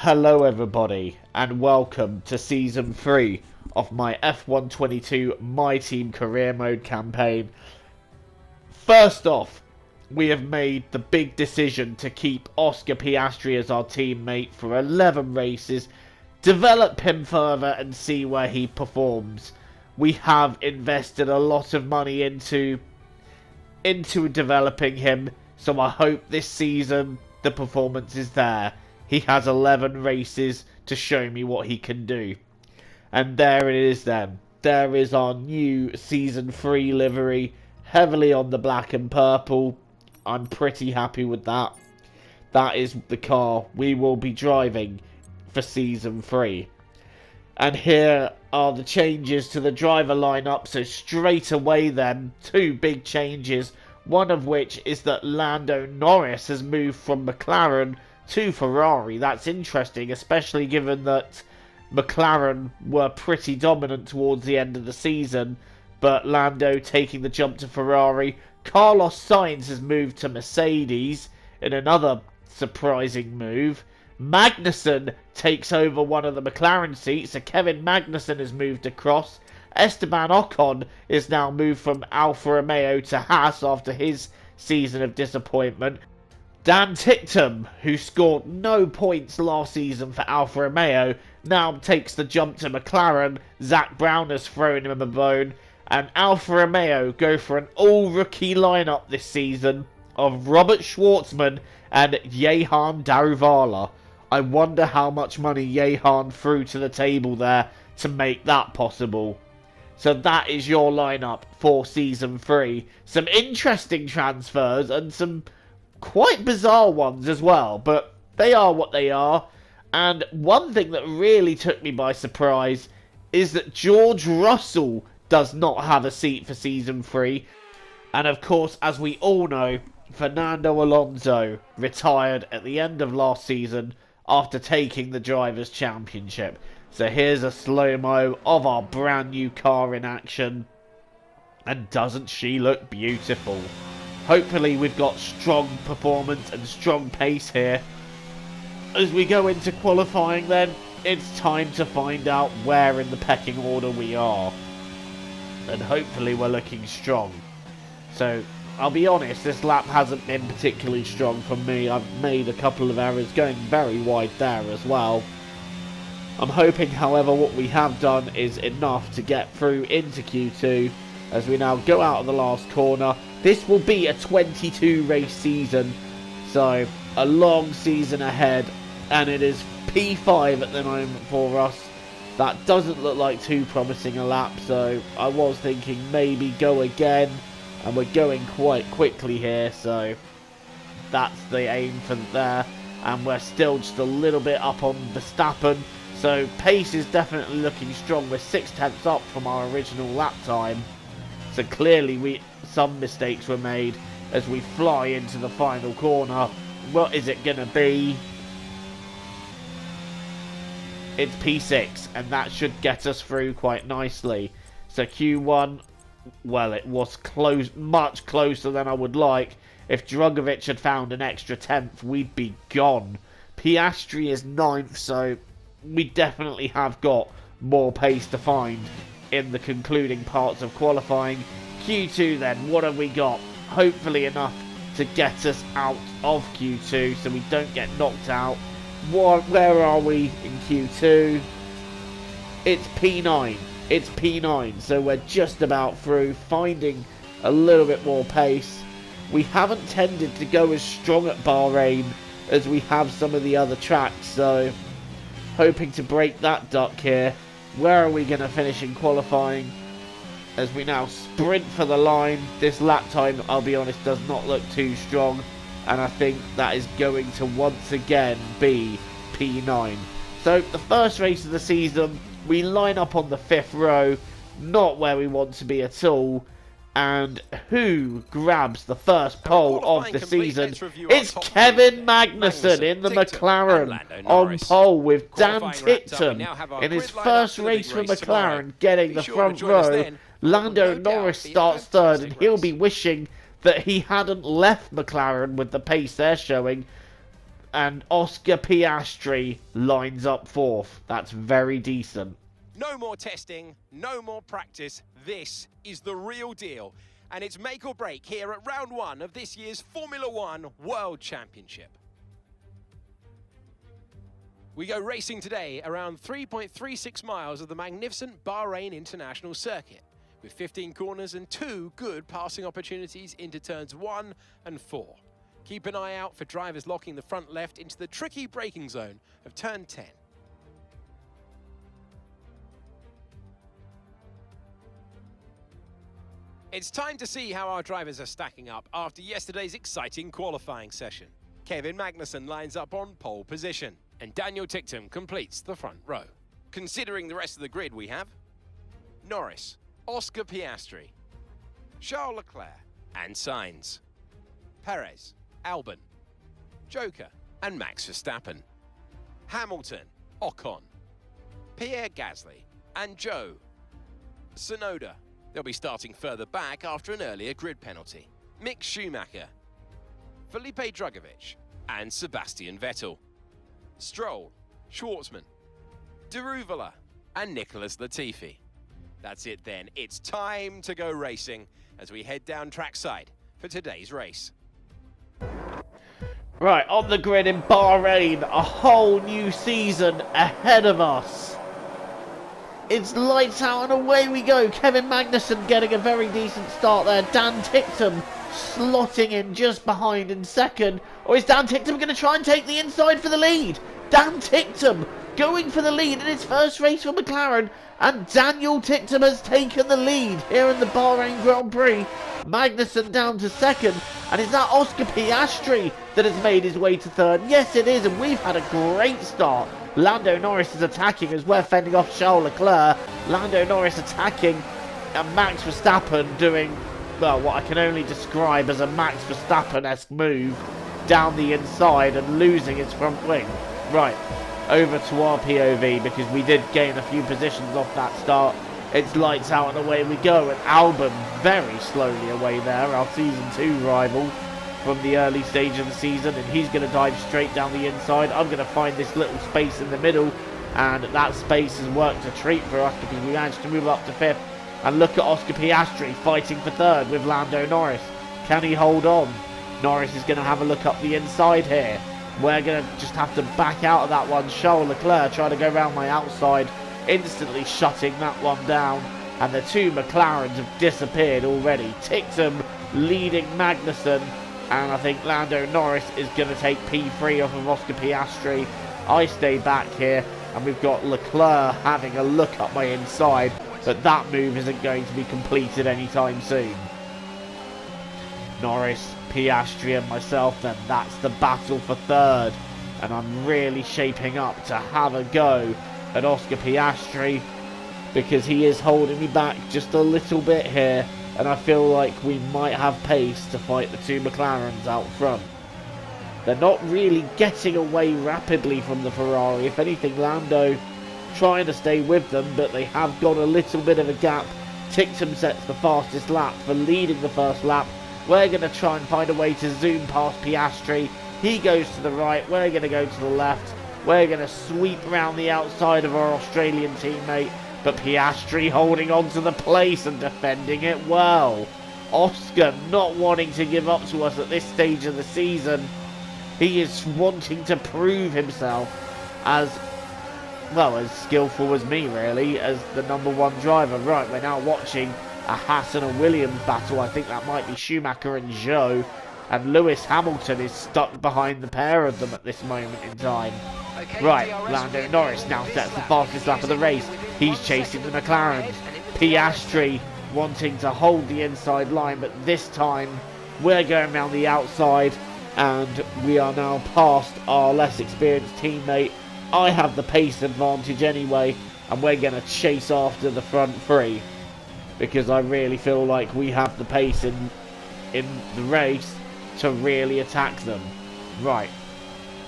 Hello everybody and welcome to Season 3 of my F122 My Team Career Mode campaign. First off, we have made the big decision to keep Oscar Piastri as our teammate for 11 races, develop him further and see where he performs. We have invested a lot of money into developing him, so I hope this season the performance is there. He has 11 races to show me what he can do. And there it is then. There is our new Season 3 livery, heavily on the black and purple. I'm pretty happy with that. That is the car we will be driving for Season 3. And here are the changes to the driver lineup. So straight away then, two big changes. One of which is that Lando Norris has moved from McLaren to Ferrari. That's interesting, especially given that McLaren were pretty dominant towards the end of the season, but Lando taking the jump to Ferrari. Carlos Sainz has moved to Mercedes in another surprising move. Magnussen takes over one of the McLaren seats, so Kevin Magnussen has moved across. Esteban Ocon is now moved from Alfa Romeo to Haas after his season of disappointment. Dan Ticktum, who scored no points last season for Alfa Romeo, now takes the jump to McLaren. Zach Brown has thrown him a bone, and Alfa Romeo go for an all-rookie lineup this season of Robert Schwartzman and Jehan Daruvala. I wonder how much money Jehan threw to the table there to make that possible. So that is your lineup for Season 3. Some interesting transfers and some quite bizarre ones as well, but they are what they are. And one thing that really took me by surprise is that George Russell does not have a seat for Season 3. And of course, as we all know, Fernando Alonso retired at the end of last season after taking the Drivers' Championship. So here's a slow-mo of our brand new car in action. And doesn't she look beautiful? Hopefully we've got strong performance and strong pace here. As we go into qualifying then, it's time to find out where in the pecking order we are. And hopefully we're looking strong. So, I'll be honest, this lap hasn't been particularly strong for me. I've made a couple of errors, going very wide there as well. I'm hoping, however, what we have done is enough to get through into Q2 as we now go out of the last corner. This will be a 22 race season, so a long season ahead, and it is P5 at the moment for us. That doesn't look like too promising a lap, so I was thinking maybe go again, and we're going quite quickly here, so that's the aim for there. And we're still just a little bit up on Verstappen, so pace is definitely looking strong. We're 6/10 up from our original lap time. So clearly some mistakes were made as we fly into the final corner. What is it going to be? It's P6, and that should get us through quite nicely. So Q1, well, it was close, much closer than I would like. If Drugovich had found an extra 10th, we'd be gone. Piastri is 9th, so we definitely have got more pace to find in the concluding parts of qualifying. Q2 then, what have we got? Hopefully enough to get us out of Q2 so we don't get knocked out. Where are we in Q2? It's P9. It's P9, so we're just about through, finding a little bit more pace. We haven't tended to go as strong at Bahrain as we have some of the other tracks, so hoping to break that duck here. Where are we going to finish in qualifying? As we now sprint for the line. This lap time, I'll be honest, does not look too strong. And I think that is going to once again be P9. So the first race of the season, we line up on the 5th row. Not where we want to be at all. And who grabs the first pole of the season? It's Kevin Magnussen in the McLaren on pole with Dan Ticktum in his first race for McLaren getting the front row. Lando Norris starts third, and he'll be wishing that he hadn't left McLaren with the pace they're showing. And Oscar Piastri lines up fourth. That's very decent. No more testing, no more practice. This is the real deal. And it's make or break here at round one of this year's Formula One World Championship. We go racing today around 3.36 miles of the magnificent Bahrain International Circuit, with 15 corners and 2 good passing opportunities into turns 1 and 4. Keep an eye out for drivers locking the front left into the tricky braking zone of turn 10. It's time to see how our drivers are stacking up after yesterday's exciting qualifying session. Kevin Magnussen lines up on pole position, and Daniel Ticktum completes the front row. Considering the rest of the grid, we have Norris, Oscar Piastri, Charles Leclerc and Sainz, Perez, Albon, Joker and Max Verstappen, Hamilton, Ocon, Pierre Gasly and Zhou, Tsunoda. They'll be starting further back after an earlier grid penalty. Mick Schumacher, Felipe Drugovich and Sebastian Vettel, Stroll, Schwartzman, Deruvala and Nicholas Latifi. That's it then. It's time to go racing as we head down trackside for today's race. Right, on the grid in Bahrain, a whole new season ahead of us. It's lights out and away we go. Kevin Magnussen getting a very decent start there. Dan Ticktum slotting in just behind in second. Or is Dan Ticktum going to try and take the inside for the lead? Dan Ticktum going for the lead in his first race for McLaren. And Daniel Ticktum has taken the lead here in the Bahrain Grand Prix. Magnussen down to second. And is that Oscar Piastri that has made his way to third? Yes, it is. And we've had a great start. Lando Norris is attacking as we're fending off Charles Leclerc. Lando Norris attacking and Max Verstappen doing, well, what I can only describe as a Max Verstappen-esque move down the inside and losing its front wing. Right, over to our POV because we did gain a few positions off that start. It's lights out and away we go, and Albon very slowly away there, our Season 2 rival from the early stage of the season, and he's going to dive straight down the inside. I'm going to find this little space in the middle, and that space has worked a treat for us because we managed to move up to fifth. And look at Oscar Piastri fighting for third with Lando Norris. Can he hold on? Norris is going to have a look up the inside here. We're going to just have to back out of that one. Charles Leclerc trying to go around my outside, instantly shutting that one down. And the two McLarens have disappeared already. Ticktum leading Magnussen. And I think Lando Norris is going to take P3 off of Oscar Piastri. I stay back here, and we've got Leclerc having a look up my inside, but that move isn't going to be completed anytime soon. Norris, Piastri and myself, then that's the battle for third. And I'm really shaping up to have a go at Oscar Piastri because he is holding me back just a little bit here. And I feel like we might have pace to fight the two McLarens out front. They're not really getting away rapidly from the Ferrari. If anything, Lando trying to stay with them, but they have got a little bit of a gap. Ticktum sets the fastest lap for leading the first lap. We're going to try and find a way to zoom past Piastri. He goes to the right. We're going to go to the left. We're going to sweep around the outside of our Australian teammate. But Piastri holding on to the place and defending it well. Oscar not wanting to give up to us at this stage of the season. He is wanting to prove himself as, well, as skillful as me, really, as the number one driver. Right, we're now watching a Haas and a Williams battle. I think that might be Schumacher and Zhou. And Lewis Hamilton is stuck behind the pair of them at this moment in time. Right, Lando Norris now sets the fastest lap of the race. He's chasing the McLarens. Piastri wanting to hold the inside line, but this time we're going around the outside and we are now past our less experienced teammate. I have the pace advantage anyway, and we're going to chase after the front three because I really feel like we have the pace in the race to really attack them. Right,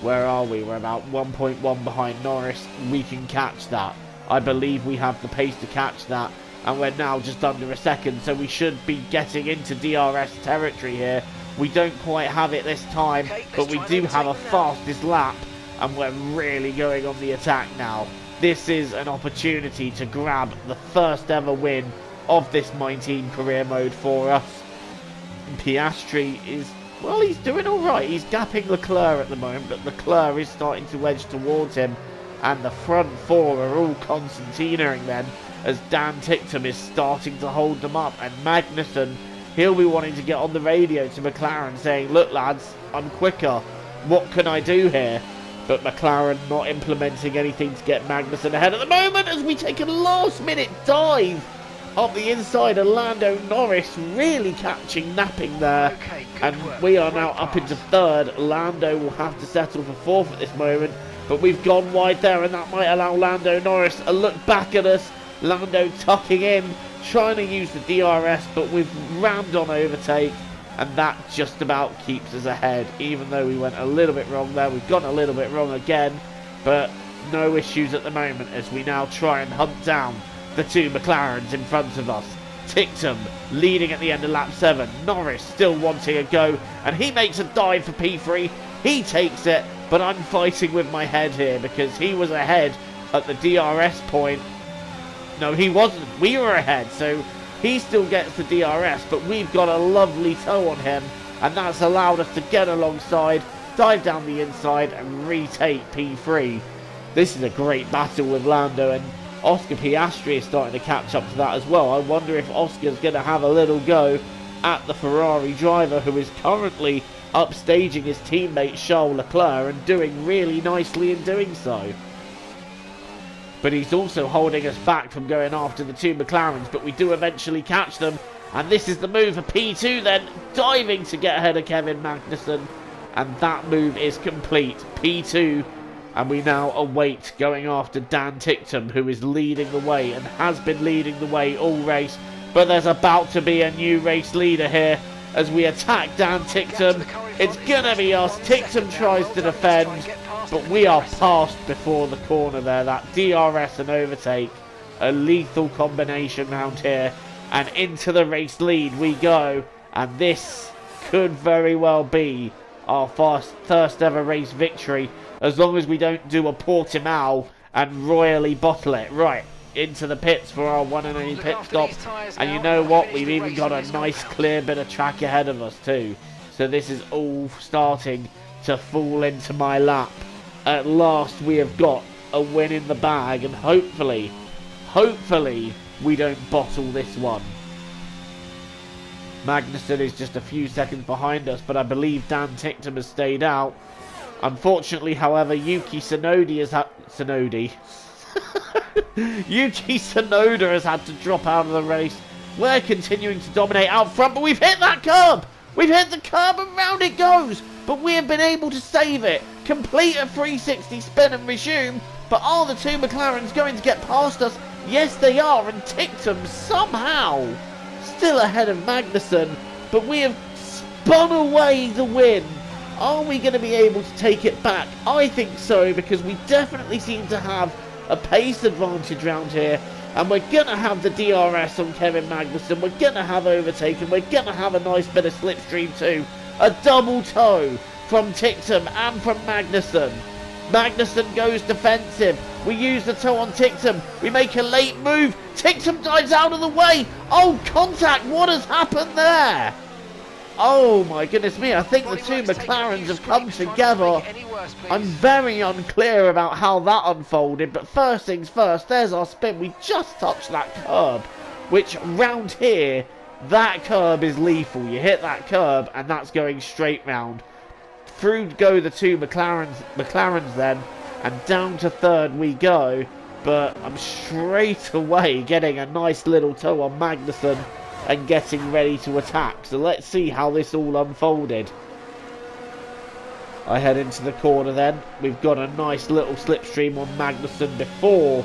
where are we? We're about 1.1 behind Norris. We can catch that. I believe we have the pace to catch that, and we're now just under a second, so we should be getting into DRS territory here. We don't quite have it this time, but we do have a fastest lap, and we're really going on the attack now. This is an opportunity to grab the first ever win of this 19 career mode for us. Piastri is, well, he's doing alright. He's gapping Leclerc at the moment, but Leclerc is starting to edge towards him, and the front four are all concertinaing then, as Dan Ticktum is starting to hold them up, and Magnussen, he'll be wanting to get on the radio to McLaren saying, look lads, I'm quicker, what can I do here? But McLaren not implementing anything to get Magnussen ahead at the moment, as we take a last minute dive up the inside of Lando Norris, really napping there, and we are now up into third. Lando will have to settle for fourth at this moment, but we've gone wide there, and that might allow Lando Norris a look back at us. Lando tucking in, trying to use the DRS, but we've rammed on overtake, and that just about keeps us ahead. Even though we went a little bit wrong there, we've gone a little bit wrong again, but no issues at the moment as we now try and hunt down the two McLarens in front of us. Ticktum leading at the end of lap 7. Norris still wanting a go, and he makes a dive for P3. He takes it, but I'm fighting with my head here because he was ahead at the DRS point. No, he wasn't. We were ahead, so he still gets the DRS, but we've got a lovely toe on him, and that's allowed us to get alongside, dive down the inside, and retake P3. This is a great battle with Lando, and Oscar Piastri is starting to catch up to that as well. I wonder if Oscar's going to have a little go at the Ferrari driver, who is currently upstaging his teammate Charles Leclerc and doing really nicely in doing so. But he's also holding us back from going after the two McLarens, but we do eventually catch them, and this is the move for P2 then, diving to get ahead of Kevin Magnussen, and that move is complete. P2, and we now await going after Dan Ticktum, who is leading the way and has been leading the way all race, but there's about to be a new race leader here as we attack Dan Ticktum. It's gonna be us. Ticktum tries to defend, but we are passed before the corner there. That DRS and overtake, a lethal combination round here, and into the race lead we go, and this could very well be our first ever race victory, as long as we don't do a Portimao and royally bottle it. Right, into the pits for our one and only pit stop, and you know what, we've even got a nice clear bit of track ahead of us too, so this is all starting to fall into my lap. At last we have got a win in the bag, and hopefully we don't bottle this one. Magnussen is just a few seconds behind us, but I believe Dan Ticktum has stayed out. Unfortunately, however, Yuki Tsunoda has had to drop out of the race. We're continuing to dominate out front, but we've hit that curb! We've hit the curb and round it goes! But we have been able to save it, complete a 360 spin and resume. But are the two McLarens going to get past us? Yes, they are, and Ticktum somehow still ahead of Magnussen, but we have spun away the win. Are we going to be able to take it back? I think so, because we definitely seem to have a pace advantage round here, and we're going to have the DRS on Kevin Magnussen, we're going to have overtaken, we're going to have a nice bit of slipstream too. A double toe from Ticktum and from Magnussen. Magnussen goes defensive. We use the toe on Ticktum. We make a late move. Ticktum dives out of the way. Oh, contact. What has happened there? Oh, my goodness me. I think the two McLarens have come together. I'm very unclear about how that unfolded. But first things first, there's our spin. We just touched that curb, which round here, that curb is lethal. You hit that curb and that's going straight round. Through go the two McLarens then, and down to third we go, but I'm straight away getting a nice little toe on Magnussen and getting ready to attack. So let's see how this all unfolded. I head into the corner then. We've got a nice little slipstream on Magnussen before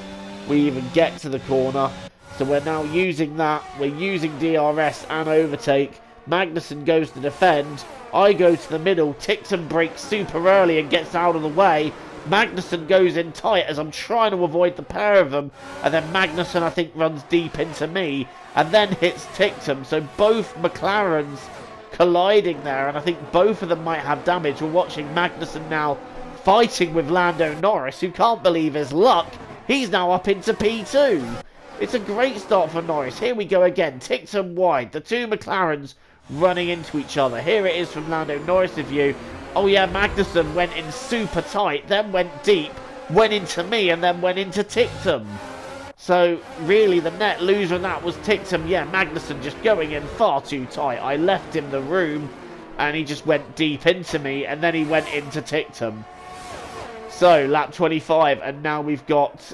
we even get to the corner. So we're now using that. We're using DRS and overtake. Magnussen goes to defend. I go to the middle. Ticktum breaks super early and gets out of the way. Magnussen goes in tight as I'm trying to avoid the pair of them. And then Magnussen, I think, runs deep into me and then hits Ticktum. So both McLarens colliding there, and I think both of them might have damage. We're watching Magnussen now fighting with Lando Norris, who can't believe his luck. He's now up into P2. It's a great start for Norris. Here we go again. Ticktum wide. The two McLarens running into each other. Here it is from Lando Norris' view. Oh yeah, Magnussen went in super tight, then went deep, went into me, and then went into Ticktum. So really the net loser in that was Ticktum. Yeah, Magnussen just going in far too tight. I left him the room and he just went deep into me, and then he went into Ticktum. So lap 25, and now we've got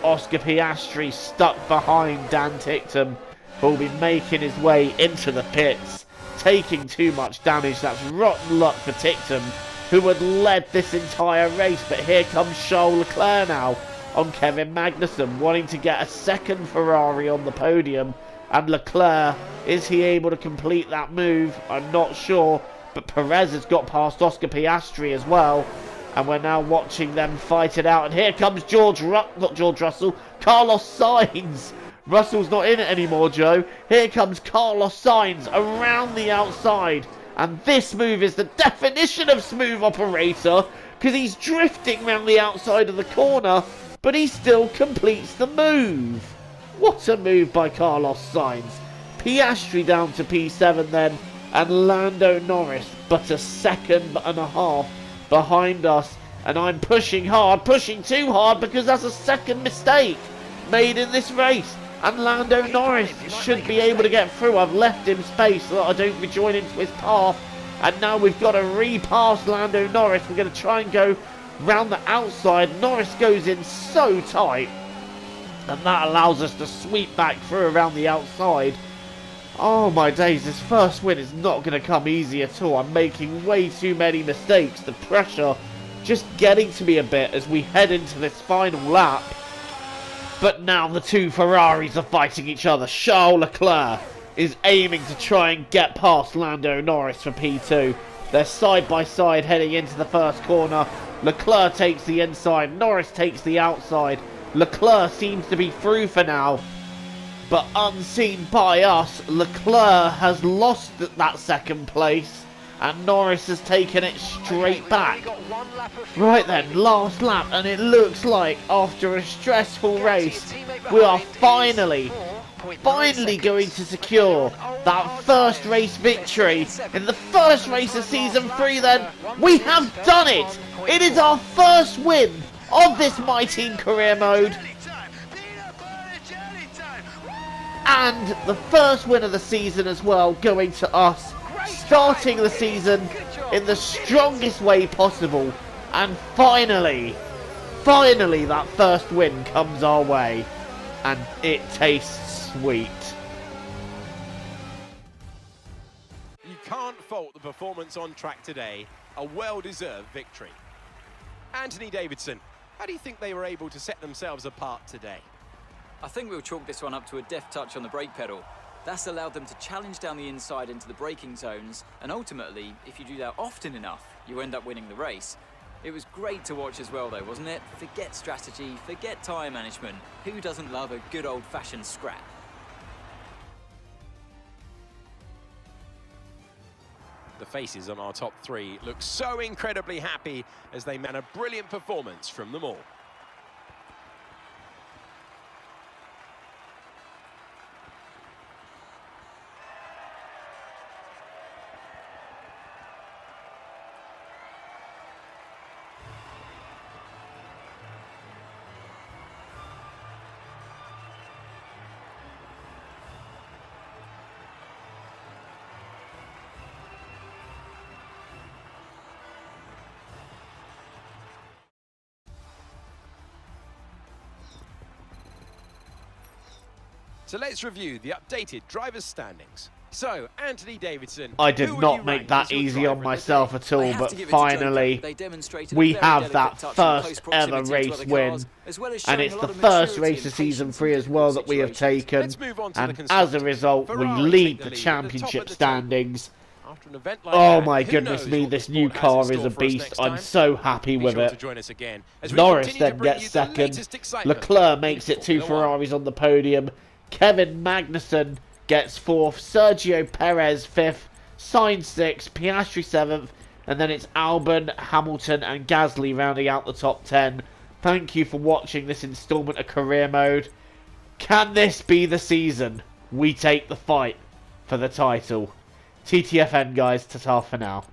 Oscar Piastri stuck behind Dan Ticktum, who will be making his way into the pits, taking too much damage. That's rotten luck for Ticktum, who had led this entire race. But here comes Charles Leclerc now on Kevin Magnussen, wanting to get a second Ferrari on the podium. And Leclerc, is he able to complete that move? I'm not sure. But Perez has got past Oscar Piastri as well. And we're now watching them fight it out. And here comes not George Russell, Carlos Sainz. Russell's not in it anymore, Joe. Here comes Carlos Sainz around the outside. And this move is the definition of smooth operator, because he's drifting around the outside of the corner, but he still completes the move. What a move by Carlos Sainz. Piastri down to P7 then, and Lando Norris but a second and a half behind us. And I'm pushing hard, pushing too hard, because that's a second mistake made in this race. And Lando Norris should be able to get through. I've left him space so that I don't rejoin into his path. And now we've got to repass Lando Norris. We're going to try and go round the outside. Norris goes in so tight, and that allows us to sweep back through around the outside. Oh my days, this first win is not going to come easy at all. I'm making way too many mistakes. The pressure just getting to me a bit as we head into this final lap. But now the two Ferraris are fighting each other. Charles Leclerc is aiming to try and get past Lando Norris for P2. They're side by side heading into the first corner. Leclerc takes the inside, Norris takes the outside. Leclerc seems to be through for now, but unseen by us, Leclerc has lost that second place, and Norris has taken it straight back. Right then, last lap, and it looks like after a stressful race, we are finally going to secure that first race victory in the first race of season 3 then. We have done it! It is our first win of this My Team career mode. And the first win of the season as well, going to us, starting the season in the strongest way possible. And finally that first win comes our way, and it tastes sweet. You can't fault the performance on track today. A well-deserved victory. Anthony Davidson, how do you think they were able to set themselves apart today? I think we'll chalk this one up to a deft touch on the brake pedal. That's allowed them to challenge down the inside into the braking zones, and ultimately, if you do that often enough, you end up winning the race. It was great to watch as well though, wasn't it? Forget strategy, forget tyre management. Who doesn't love a good old-fashioned scrap? The faces on our top three look so incredibly happy as they man a brilliant performance from them all. So let's review the updated drivers' standings. So, Anthony Davidson, I did not make that easy on myself at all, but finally we have that first ever race win, and it's the first race of season 3 as well that we have taken, and as a result we lead the championship standings. Oh my goodness me, this new car is a beast. I'm so happy with it. Norris then gets second, Leclerc makes it 2 Ferraris on the podium, Kevin Magnussen gets 4th, Sergio Perez 5th, Sainz 6th, Piastri 7th, and then it's Albon, Hamilton and Gasly rounding out the top 10. Thank you for watching this instalment of Career Mode. Can this be the season we take the fight for the title? TTFN guys, ta-ta for now.